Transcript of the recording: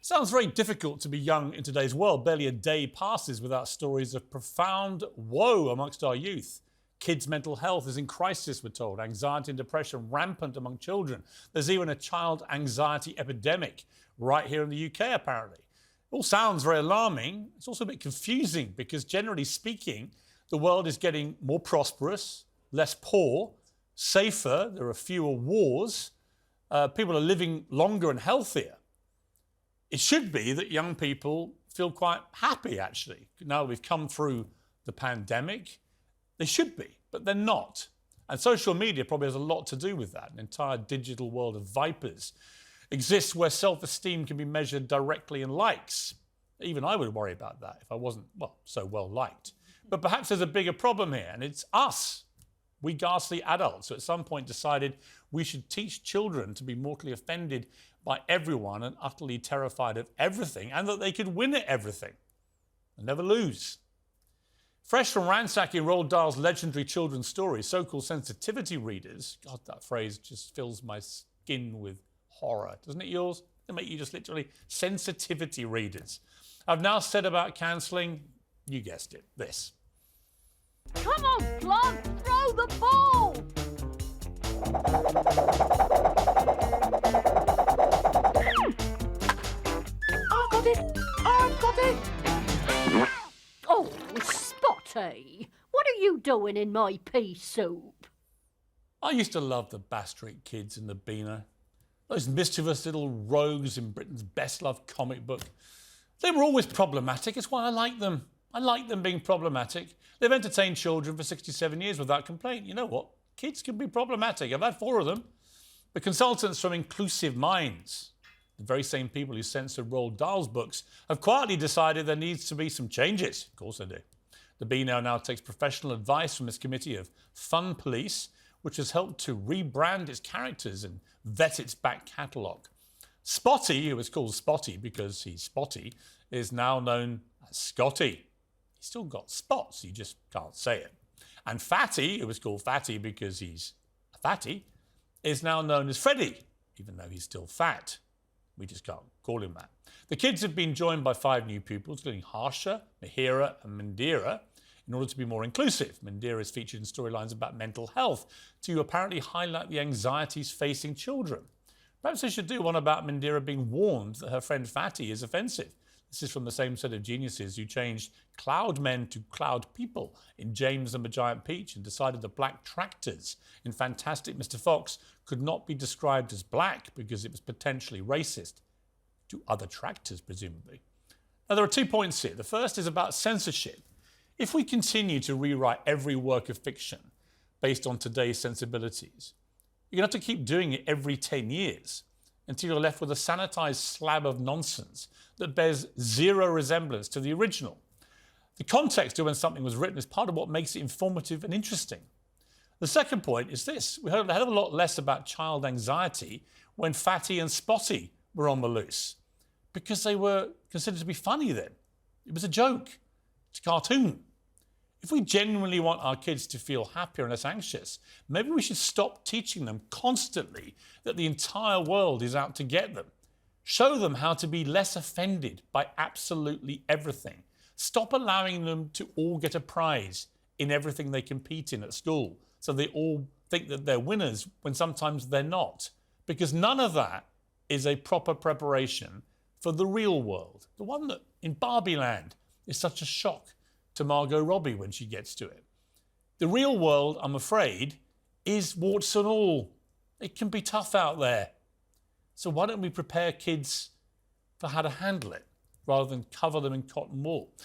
Sounds very difficult to be young in today's world. Barely a day passes without stories of profound woe amongst our youth. Kids' mental health is in crisis, we're told. Anxiety and depression rampant among children. There's even a child anxiety epidemic right here in the UK, apparently. It all sounds very alarming. It's also a bit confusing because, generally speaking, the world is getting more prosperous, less poor, safer. There are fewer wars. People are living longer and healthier. It should be that young people feel quite happy, actually. Now we've come through the pandemic, they should be, but they're not. And social media probably has a lot to do with that. An entire digital world of vipers exists where self-esteem can be measured directly in likes. Even I would worry about that if I wasn't, well, so well liked. But perhaps there's a bigger problem here, and it's us, we ghastly adults, who at some point decided we should teach children to be mortally offended by everyone and utterly terrified of everything, and that they could win at everything and never lose. Fresh from ransacking Roald Dahl's legendary children's stories, so-called sensitivity readers, God, that phrase just fills my skin with horror. Doesn't it yours? They make you just literally sensitivity readers. I've now said about cancelling, you guessed it, this. Come on, Plum, throw the ball! I've got it! I've got it! Oh, Spotty, what are you doing in my pea soup? I used to love the Bass Street Kids in the Beano. Those mischievous little rogues in Britain's best-loved comic book. They were always problematic. It's why I like them. I like them being problematic. They've entertained children for 67 years without complaint. You know what? Kids can be problematic. I've had 4 of them. The consultants from Inclusive Minds, the very same people who censored Roald Dahl's books, have quietly decided there needs to be some changes. Of course they do. The Beano now takes professional advice from its committee of Fun Police, which has helped to rebrand its characters and vet its back catalogue. Spotty, who was called Spotty because he's spotty, is now known as Scotty. He's still got spots, you just can't say it. And Fatty, who was called Fatty because he's a fatty, is now known as Freddy, even though he's still fat. We just can't call him that. The kids have been joined by 5 new pupils, including Harsha, Mihira and Mandira, in order to be more inclusive. Mandira is featured in storylines about mental health to apparently highlight the anxieties facing children. Perhaps they should do one about Mandira being warned that her friend Fatty is offensive. This is from the same set of geniuses who changed cloud men to cloud people in James and the Giant Peach and decided the black tractors in Fantastic Mr. Fox could not be described as black because it was potentially racist to other tractors, presumably. Now, there are 2 points here. The first is about censorship. If we continue to rewrite every work of fiction based on today's sensibilities, you're going to have to keep doing it every 10 years until you're left with a sanitized slab of nonsense that bears zero resemblance to the original. The context of when something was written is part of what makes it informative and interesting. The second point is this. We heard a hell of a lot less about child anxiety when Fatty and Spotty were on the loose because they were considered to be funny then. It was a joke. It's a cartoon. If we genuinely want our kids to feel happier and less anxious, maybe we should stop teaching them constantly that the entire world is out to get them. Show them how to be less offended by absolutely everything. Stop allowing them to all get a prize in everything they compete in at school, so they all think that they're winners when sometimes they're not. Because none of that is a proper preparation for the real world, the one that in Barbie Land is such a shock to Margot Robbie when she gets to it. The real world, I'm afraid, is warts and all. It can be tough out there. So why don't we prepare kids for how to handle it rather than cover them in cotton wool?